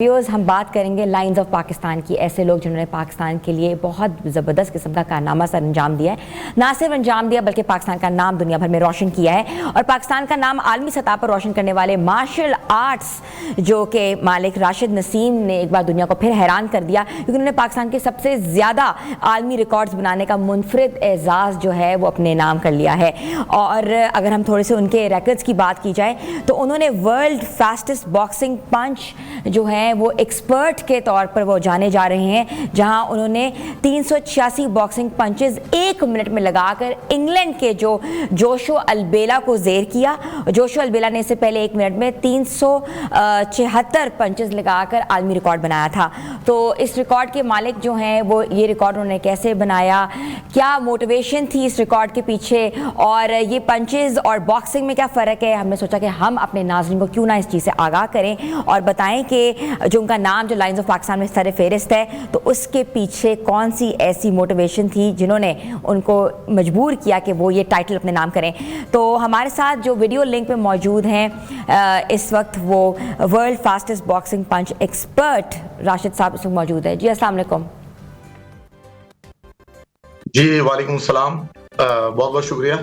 Viewers, हम बात करेंगे लाइंस ऑफ पाकिस्तान की। ऐसे लोग जिन्होंने पाकिस्तान के लिए बहुत ज़बरदस्त किस्म का कारनामा सर अंजाम दिया है, ना सिर्फ अंजाम दिया बल्कि पाकिस्तान का नाम दुनिया भर में रोशन किया है। और पाकिस्तान का नाम आलमी सतह पर रोशन करने वाले मार्शल आर्ट्स जो के मालिक राशिद नसीम ने एक बार दुनिया को फिर हैरान कर दिया, क्योंकि उन्होंने पाकिस्तान के सबसे ज़्यादा आलमी रिकॉर्ड्स बनाने का मुनफरिद एजाज़ जो है वो अपने नाम कर लिया है। और अगर हम थोड़े से उनके रिकॉर्ड्स की बात की जाए तो उन्होंने वर्ल्ड फास्टेस्ट बॉक्सिंग पंच जो है वो एक्सपर्ट के तौर पर वो जाने जा रहे हैं, जहां उन्होंने 386 बॉक्सिंग पंचेस 1 मिनट में लगाकर इंग्लैंड के जो जोशो अल्बेला को ज़ेर किया। जोशो अल्बेला ने इससे पहले 1 मिनट में 376 पंचेस लगाकर आलमी रिकॉर्ड बनाया था। तो इस रिकॉर्ड के मालिक जो हैं वो ये रिकॉर्ड उन्होंने कैसे बनाया, क्या मोटिवेशन थी इस रिकॉर्ड के पीछे, और ये पंचेस और बॉक्सिंग में क्या फ़र्क है, हमने सोचा कि हम अपने नाज़रीन को क्यों ना इस चीज़ से आगाह करें और बताएं कि जो उनका नाम जो लाइंस ऑफ पाकिस्तान में सर फेहरिस्त है, तो उसके पीछे कौन सी ऐसी मोटिवेशन थी जिन्होंने उनको मजबूर किया कि वो ये टाइटल अपने नाम करें। तो हमारे साथ जो वीडियो लिंक पे मौजूद हैं इस वक्त वो वर्ल्ड फास्टेस्ट बॉक्सिंग पंच एक्सपर्ट राशिद साहब इस वक्त मौजूद है। जी अस्सलाम वालेकुम। जी वालेकुम सलाम, बहुत बहुत शुक्रिया।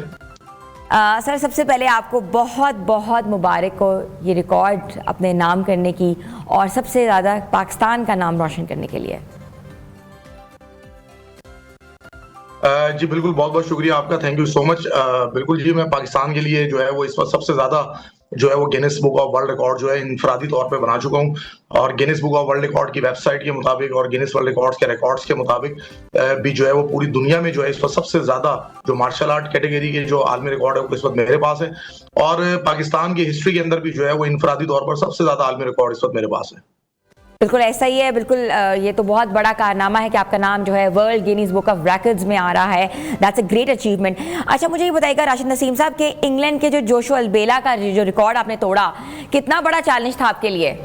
सर, सबसे पहले आपको बहुत बहुत मुबारक हो ये रिकॉर्ड अपने नाम करने की और सबसे ज़्यादा पाकिस्तान का नाम रोशन करने के लिए। जी बिल्कुल, बहुत बहुत शुक्रिया आपका, थैंक यू सो मच। बिल्कुल जी, मैं पाकिस्तान के लिए जो है वो इस वक्त सबसे ज़्यादा जो है वो Guinness book of world record जो है इनफरादी तौर पे बना चुका हूँ। और Guinness book of world record की वेबसाइट के मुताबिक और गिनीज वर्ल्ड रिकॉर्ड्स के मुताबिक भी जो है वो पूरी दुनिया में जो है इस वक्त सबसे ज़्यादा जो मार्शल आर्ट कैटेगरी के जो आलमी रिकॉर्ड है वो इस वक्त मेरे पास है। और पाकिस्तान की हिस्ट्री के अंदर भी जो है वो इनफरादी तौर पर सबसे ज़्यादा आलमी रिकॉर्ड इस वक्त मेरे पास है। बिल्कुल ऐसा ही है, बिल्कुल ये तो बहुत बड़ा कारनामा है कि आपका नाम जो है world Guinness book of records में आ रहा है। That's a great achievement. अच्छा, मुझे ये बताइएगा राशिद नसीम साहब कि इंग्लैंड के जो जोशो अल्बेला का जो रिकॉर्ड आपने तोड़ा, कितना बड़ा चैलेंज था आपके लिए?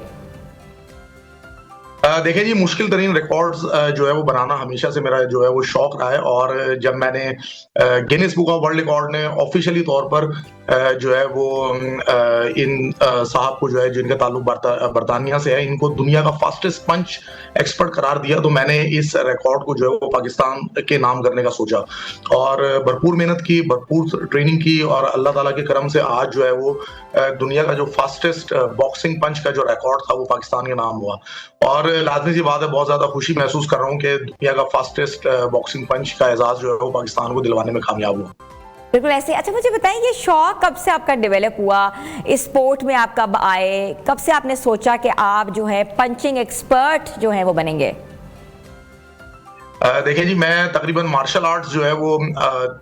देखिए जी, मुश्किल तरीन रिकॉर्ड्स जो है वो बनाना हमेशा से मेरा जो है वो शौक रहा है। और जब मैंने Guinness book of world record ने ऑफिशियली तौर पर जो है वो इन साहब को जो है जिनका ताल्लुक बरतानिया से है, इनको दुनिया का फास्टेस्ट पंच एक्सपर्ट करार दिया, तो मैंने इस रिकॉर्ड को जो है वो पाकिस्तान के नाम करने का सोचा और भरपूर मेहनत की, भरपूर ट्रेनिंग की और अल्लाह ताला के करम से आज जो है वो दुनिया का जो फास्टेस्ट बॉक्सिंग पंच का जो रिकॉर्ड था वो पाकिस्तान के नाम हुआ। और लाजमी सी बात है, बहुत ज्यादा खुशी महसूस कर रहा हूँ कि दुनिया का फास्टेस्ट बॉक्सिंग पंच का एजाज जो है वो पाकिस्तान को दिलवाने में कामयाब हुआ। बिल्कुल ऐसे। अच्छा, मुझे बताइए ये शौक कब से आपका डेवलप हुआ, इस स्पोर्ट में आप कब आए, कब से आपने सोचा कि आप जो है पंचिंग एक्सपर्ट जो है वो बनेंगे? देखिए जी, मैं तकरीबन मार्शल आर्ट्स जो है वो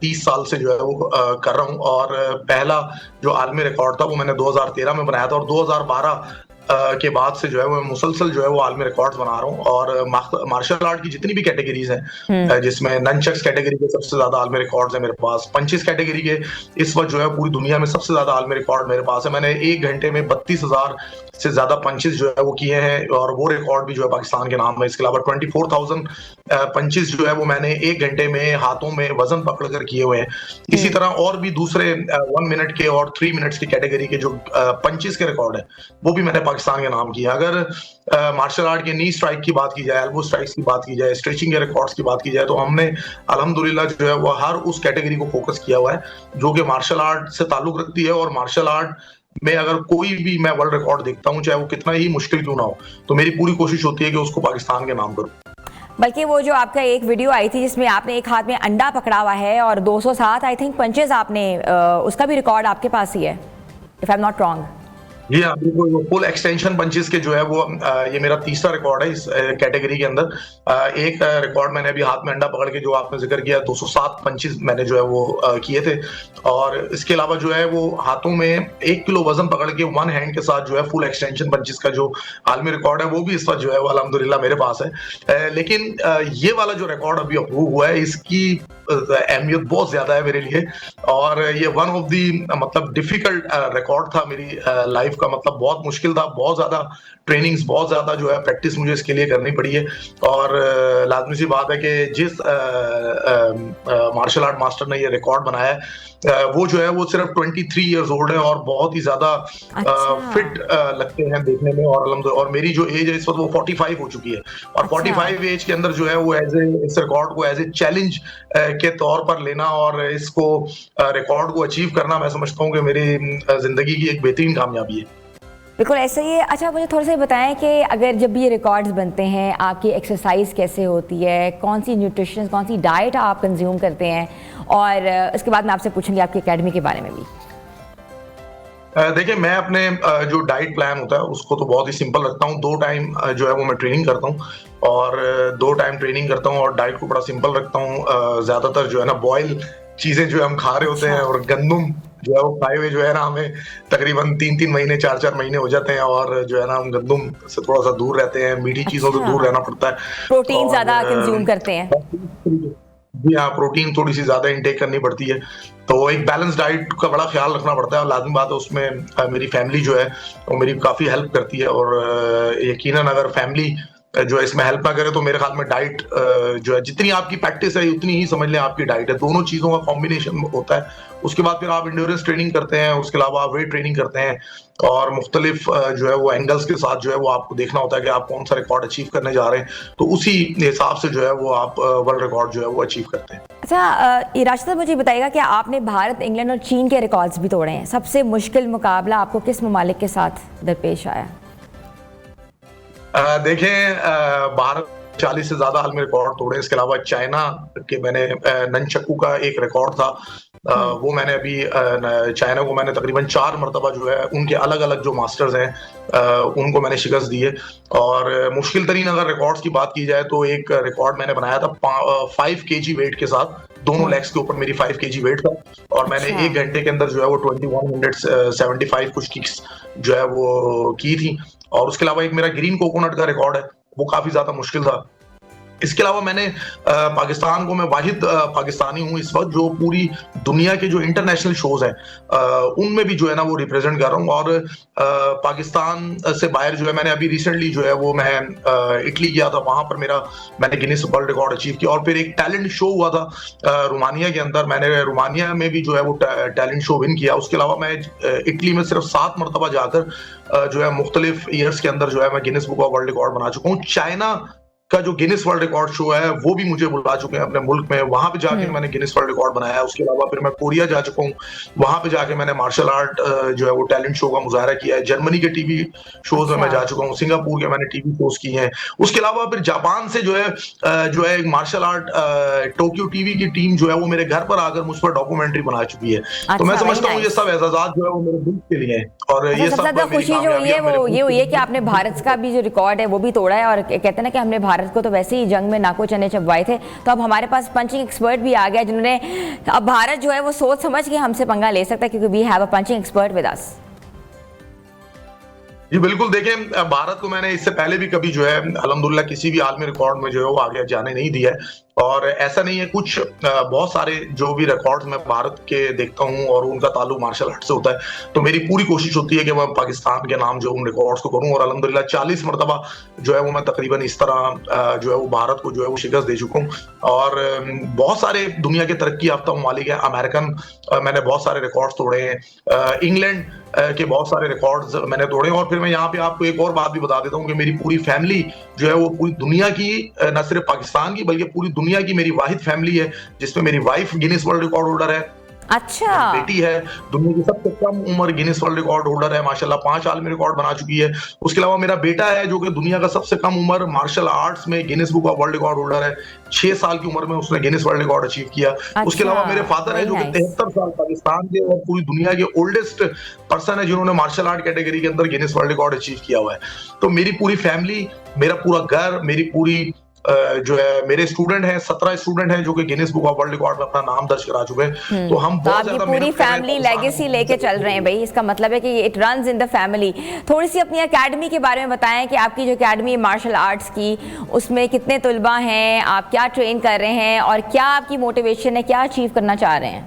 30 साल से जो है वो कर रहा हूँ। और पहला जो आलमी रिकॉर्ड था वो मैंने 2013 में बनाया था और 2012 के बाद से जो है वो मुसलसल जो है वो आलमी रिकॉर्ड्स बना रहा हूँ। और मार्शल आर्ट की जितनी भी कैटेगरीज हैं, जिसमें ननचक्स कैटेगरी के सबसे ज्यादा आलमी रिकॉर्ड्स है मेरे पास, पंचेस कैटेगरी के इस वक्त जो है पूरी दुनिया में सबसे ज्यादा आलमी रिकॉर्ड मेरे पास है। मैंने 1 घंटे में 32,000 से ज्यादा पंचेस जो है वो किए हैं और वो रिकॉर्ड भी जो है पाकिस्तान के नाम है। इसके अलावा 24,000 पंचेस जो है वो मैंने 1 घंटे में हाथों में वजन पकड़कर किए हुए हैं। इसी तरह और भी दूसरे 1 मिनट के और 3 मिनट्स की कैटेगरी के जो पंचेस के रिकॉर्ड है वो भी मैंने पाकिस्तान के नाम किया। अगर मार्शल आर्ट के नी स्ट्राइक की बात की जाए, एल्बो स्ट्राइक्स की बात की जाए, स्ट्रेचिंग के रिकॉर्ड्स की बात की जाए, तो हमने अल्हम्दुलिल्लाह जो है वो हर उस कैटेगरी को फोकस किया हुआ है जो कि मार्शल आर्ट से ताल्लुक रखती है। और मार्शल आर्ट में अगर कोई भी मैं वर्ल्ड रिकॉर्ड देखता हूँ, चाहे वो कितना ही मुश्किल क्यों ना हो, तो मेरी पूरी कोशिश होती है कि उसको पाकिस्तान के नाम करूँ। बल्कि वो जो आपका एक वीडियो आई थी जिसमें आपने एक हाथ में अंडा पकड़ा हुआ है और 207 आई थिंक पंचेस आपने, उसका भी रिकॉर्ड आपके पास ही है, if I am not wrong. जी हाँ, बिल्कुल। फुल एक्सटेंशन पंचेस के जो है वो ये मेरा तीसरा रिकॉर्ड है इस कैटेगरी के अंदर। एक रिकॉर्ड मैंने अभी हाथ में अंडा पकड़ के जो आपने जिक्र किया, 207 पंचेस मैंने जो है वो किए थे। और इसके अलावा जो है वो हाथों में 1 किलो वजन पकड़ के 1 हैंड के साथ जो है फुल एक्सटेंशन पंचेस का जो आलमी रिकॉर्ड है वो भी इस वक्त जो है वो अल्हम्दुलिल्लाह मेरे पास है। लेकिन ये वाला जो रिकॉर्ड अभी अप्रूव हुआ है, इसकी अहमियत बहुत ज्यादा है मेरे लिए। और ये वन ऑफ दी मतलब डिफिकल्ट रिकॉर्ड था मेरी लाइफ का, मतलब बहुत मुश्किल था, बहुत ज्यादा ट्रेनिंग्स, बहुत ज्यादा जो है प्रैक्टिस मुझे इसके लिए करनी पड़ी है। और लाजमी सी बात है कि जिस मार्शल आर्ट मास्टर ने ये रिकॉर्ड बनाया है वो जो है वो सिर्फ 23 इयर्स ओल्ड है और बहुत ही ज्यादा फिट लगते हैं देखने में। और मेरी जो एज है इस वक्त वो 45 हो चुकी है, और 45 एज के अंदर जो है वो इस रिकॉर्ड को एज ए चैलेंज के तौर पर लेना और इसको रिकॉर्ड को अचीव करना, मैं समझता हूँ कि मेरी जिंदगी की एक बेहतरीन कामयाबी है। बिल्कुल ऐसा ही है। अच्छा, मुझे थोड़ा सा बताएं कि अगर जब ये रिकॉर्ड्स बनते हैं, आपकी एक्सरसाइज कैसे होती है, कौन सी न्यूट्रिशन, कौन सी डाइट आप कंज्यूम करते हैं, और उसके बाद मैं आपसे पूछूंगी आपकी एकेडमी के बारे में भी। देखिए, मैं अपने जो डाइट प्लान होता है उसको तो बहुत ही सिंपल रखता हूँ। 2 टाइम जो है वो मैं ट्रेनिंग करता हूँ, और 2 टाइम ट्रेनिंग करता हूँ और डाइट को बड़ा सिंपल रखता हूँ। ज्यादातर जो है ना बॉयल चीजें जो हम खा रहे होते हैं, और गंदम जो है वो खाए हुए जो है ना हमें तकरीबन 3-3 महीने 4-4 महीने हो जाते हैं, और जो है ना हम गंदम से थोड़ा सा दूर रहते हैं, मीठी चीजों से दूर रहना पड़ता है। प्रोटीन ज्यादा कंज्यूम करते हैं। जी हाँ, प्रोटीन थोड़ी सी ज्यादा इंटेक करनी पड़ती है, तो एक बैलेंस डाइट का बड़ा ख्याल रखना पड़ता है। और लाजमी बात है उसमें मेरी फैमिली जो है वो मेरी काफी हेल्प करती है, और यकीनन अगर फैमिली जो है इसमें हेल्प ना करे तो मेरे ख्याल में डाइट जो है जितनी आपकी प्रैक्टिस है उतनी ही समझ लें आपकी डाइट है। दोनों चीजों का कॉम्बिनेशन होता है। उसके बाद फिर आप इंड्योरेंस ट्रेनिंग करते हैं, उसके अलावा आप वेट ट्रेनिंग करते हैं, और मुख्तलिफ जो है वो एंगल्स के साथ जो है वो आपको देखना होता है कि आप कौन सा रिकॉर्ड अचीव करने जा रहे हैं, तो उसी हिसाब से जो है वो आप वर्ल्ड रिकॉर्ड जो है वो अचीव करते हैं। अच्छा, राशिद, मुझे बताइएगा कि आपने भारत, इंग्लैंड और चीन के रिकॉर्ड्स भी तोड़े हैं। सबसे मुश्किल मुकाबला आपको किस ममालिक के साथ दरपेश आया? देखें, भारत 40 से ज्यादा आलमी रिकॉर्ड तोड़े। इसके अलावा चाइना के मैंने ननचक्कू का एक रिकॉर्ड था, वो मैंने अभी चाइना को मैंने तकरीबन 4 मरतबा जो है उनके अलग अलग जो मास्टर्स हैं उनको मैंने शिकस्त दी है। और मुश्किल तरीन अगर रिकॉर्ड्स की बात की जाए तो एक रिकॉर्ड मैंने बनाया था 5 kg वेट के साथ, दोनों लेग्स के ऊपर मेरी 5 kg वेट था, और मैंने 1 घंटे के अंदर जो है वो 2175 कुछ किक्स जो है वो की थी। और उसके अलावा एक मेरा ग्रीन कोकोनट का रिकॉर्ड है, वो काफी ज्यादा मुश्किल था। इसके अलावा मैंने पाकिस्तान को, मैं वाहिद पाकिस्तानी हूं इस वक्त जो पूरी दुनिया के जो इंटरनेशनल शोज हैं उनमें भी जो है ना वो रिप्रेजेंट कर रहा हूं। और पाकिस्तान से बाहर जो है मैंने अभी रिसेंटली जो है वो मैं इटली गया था, वहां पर मैंने गिनीज वर्ल्ड रिकॉर्ड अचीव किया। और फिर एक टैलेंट शो हुआ था रोमानिया के अंदर, मैंने रोमानिया में भी जो है वो टैलेंट शो विन किया। उसके अलावा मैं इटली में सिर्फ 7 मरतबा जाकर जो है मुख्तलिफ ईयर्स के अंदर जो है मैं Guinness book of world record बना चुका हूँ। चाइना का जो गिनीज वर्ल्ड रिकॉर्ड शो है वो भी मुझे बुला चुके हैं अपने मुल्क में, वहां पे जाके मैंने गिनीज वर्ल्ड रिकॉर्ड बनाया है। उसके अलावा फिर मैं कोरिया जा चुका हूँ, वहां पे जाके मैंने मार्शल आर्ट जो है वो टैलेंट शो का मुजाहरा किया है। जर्मनी के टीवी शोज में मैं जा चुका हूँ, सिंगापुर के मैंने टीवी शोज किए हैं। उसके अलावा फिर जापान से जो है एक मार्शल आर्ट टोक्यो टीवी की टीम जो है वो मेरे घर पर आकर मुझ पर डॉक्यूमेंट्री बना चुकी है। तो मैं समझता हूँ ये सब एजाजात जो है वो मेरे मुल्क के लिए है। और ये सबसे ज्यादा खुशी जो हुई है वो ये हुई है कि आपने भारत का भी जो रिकॉर्ड है वो भी तोड़ा है, और कहते हैं ना कि हमने भारत को तो वैसे ही जंग में नाको चने चबवाए थे, तो अब हमारे पास पंचिंग एक्सपर्ट भी आ गया जिन्होंने, अब भारत जो है वो सोच समझ के हमसे पंगा ले सकता है, क्योंकि we have a punching expert with us. जी बिल्कुल, देखें, भारत को मैंने इससे पहले भी कभी जो है अल्हम्दुलिल्लाह किसी भी आलमी रिकॉर्ड में जो है वो आगे जाने नहीं दिया है। और ऐसा नहीं है, कुछ बहुत सारे जो भी रिकॉर्ड्स मैं भारत के देखता हूं और उनका ताल्लुक मार्शल आर्ट से होता है, तो मेरी पूरी कोशिश होती है कि मैं पाकिस्तान के नाम जो उन रिकॉर्ड्स को करूं। और अल्हम्दुलिल्लाह 40 मरतबा जो है वो मैं तकरीबन इस तरह जो है वो भारत को जो है वो शिकस्त दे चुका हूं। और बहुत सारे दुनिया के तरक्की याफ्ता ममालिक है, अमेरिकन मैंने बहुत सारे रिकॉर्ड्स तोड़े हैं, इंग्लैंड के बहुत सारे रिकॉर्ड्स मैंने तोड़े। और फिर मैं यहाँ पे आपको एक और बात भी बता देता हूँ कि मेरी पूरी फैमिली जो है वो पूरी दुनिया की, न सिर्फ पाकिस्तान की बल्कि पूरी दुनिया की मेरी वाहिद फैमिली है, जिसमें मेरी wife Guinness world record holder है, अच्छा, बेटी है दुनिया की सबसे कम उम्र गिनीज वर्ल्ड रिकॉर्ड होल्डर है, माशाल्लाह 5 आलमी रिकॉर्ड बना चुकी है। उसके अलावा मेरा बेटा है जो कि दुनिया का सबसे कम उम्र मार्शल आर्ट्स में Guinness book of world record holder है, 6 साल की उम्र में उसने गिनीज वर्ल्ड रिकॉर्ड अचीव किया। उसके अलावा मेरे फादर है जो कि 73 साल पाकिस्तान के और पूरी दुनिया के ओल्डेस्ट पर्सन है जिन्होंने मार्शल आर्ट कैटेगरी के अंदर गिनीज वर्ल्ड रिकॉर्ड अचीव किया हुआ है। तो मेरी पूरी फैमिली, मेरा पूरा घर, मेरी पूरी जो है मेरे स्टूडेंट हैं, 17 स्टूडेंट हैं जो कि Guinness book of world record में अपना नाम दर्ज करा चुके हैं। तो हम बहुत ज्यादा पूरी फैमिली लेगेसी लेके चल रहे हैं भाई, इसका मतलब है कि it runs in the family. थोड़ी सी अपनी एकेडमी के बारे में बताएं कि आपकी जो एकेडमी मार्शल आर्ट्स की, उसमें कितने तुलबा हैं, आप क्या ट्रेन कर रहे हैं और क्या आपकी मोटिवेशन है, क्या अचीव करना चाह रहे हैं?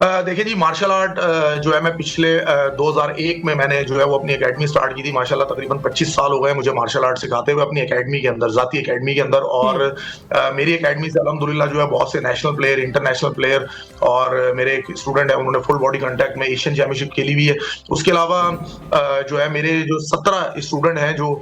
देखिए जी, मार्शल आर्ट जो है मैं पिछले 2001 में मैंने जो है वो अपनी एकेडमी स्टार्ट की थी। माशाल्लाह तकरीबन 25 साल हो गए मुझे मार्शल आर्ट सिखाते हुए अपनी एकेडमी के अंदर, ज़ाती एकेडमी के अंदर। और हुँ। मेरी एकेडमी से अल्हम्दुलिल्लाह जो है बहुत से नेशनल प्लेयर, इंटरनेशनल प्लेयर और मेरे एक स्टूडेंट है, उन्होंने फुल बॉडी कॉन्टैक्ट में एशियन चैंपियनशिप खेली हुई है। उसके अलावा जो है मेरे जो 17 स्टूडेंट हैं जो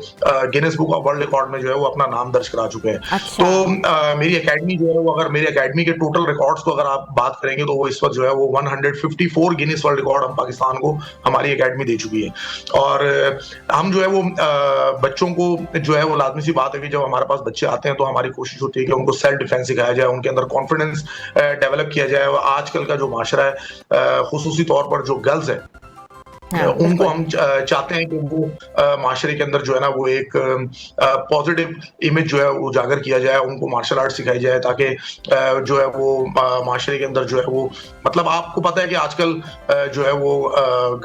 Guinness book of world record में जो है वो अपना नाम दर्ज करा चुके हैं। अच्छा। तो मेरी एकेडमी जो है वो, अगर मेरी एकेडमी के टोटल रिकॉर्ड्स को अगर आप बात करेंगे तो वो इस वक्त जो है वो 154 गिनीज वर्ल्ड रिकॉर्ड हम पाकिस्तान को हमारी एकेडमी दे चुकी है। और हम जो है वो बच्चों को जो है वो लाजमी सी बात है कि जब हमारे पास बच्चे आते हैं तो हमारी कोशिश होती है कि उनको सेल्फ डिफेंस सिखाया जाए, उनके अंदर कॉन्फिडेंस डेवलप किया जाए। और आजकल का जो माशरा है, खुसूसी तौर पर जो गर्ल्स है, हाँ, उनको बिल्कुल। हम चाहते हैं कि वो माशरे के अंदर जो है ना वो एक पॉजिटिव इमेज जो है वो उजागर किया जाए, उनको मार्शल आर्ट सिखाई जाए ताकि जो है वो माशरे के अंदर जो है वो, मतलब आपको पता है कि आजकल जो है वो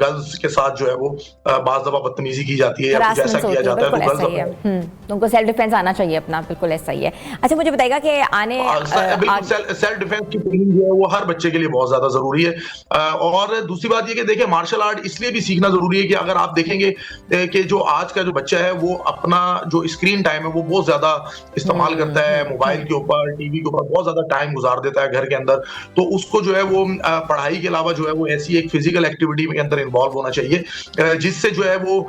गर्ल्स के साथ जो है वो बाज़ दफ़ा बदतमीज़ी की जाती है या कुछ ऐसा हरासमेंट्स किया होती है, जाता है तो बिल्कुल ऐसा ही है। गर्ल्स उनको सेल्फ डिफेंस आना चाहिए अपना, बिल्कुल ऐसा ही है। अच्छा, मुझे बताइएगा कि बिल्कुल सेल्फ डिफेंस की ट्रेनिंग जो है वो हर बच्चे के लिए बहुत ज्यादा जरूरी है। और दूसरी बात ये कि देखिए, मार्शल आर्ट इसलिए भी सीखना जरूरी है कि अगर आप देखेंगे कि जो आज का जो बच्चा है वो अपना जो स्क्रीन टाइम है वो बहुत ज्यादा इस्तेमाल करता है, मोबाइल के ऊपर, टीवी के ऊपर बहुत ज्यादा टाइम गुजार देता है घर के अंदर। तो उसको जो है वो पढ़ाई के अलावा जो है वो ऐसी एक फिजिकल एक्टिविटी के अंदर इन्वॉल्व होना चाहिए, जिससे जो है वो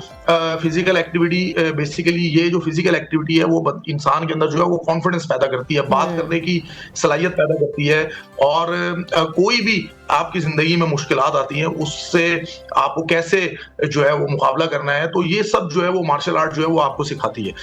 फिजिकल एक्टिविटी, बेसिकली ये जो फिजिकल एक्टिविटी है वो इंसान के अंदर जो है वो कॉन्फिडेंस पैदा करती है, बात करने की सलाहियत पैदा करती है। और कोई भी आपकी जिंदगी में मुश्किलात आती हैं उससे आपको कैसे जो है वो मुकाबला करना है, तो ये सब जो है वो मार्शल आर्ट जो है वो आपको सिखाती है।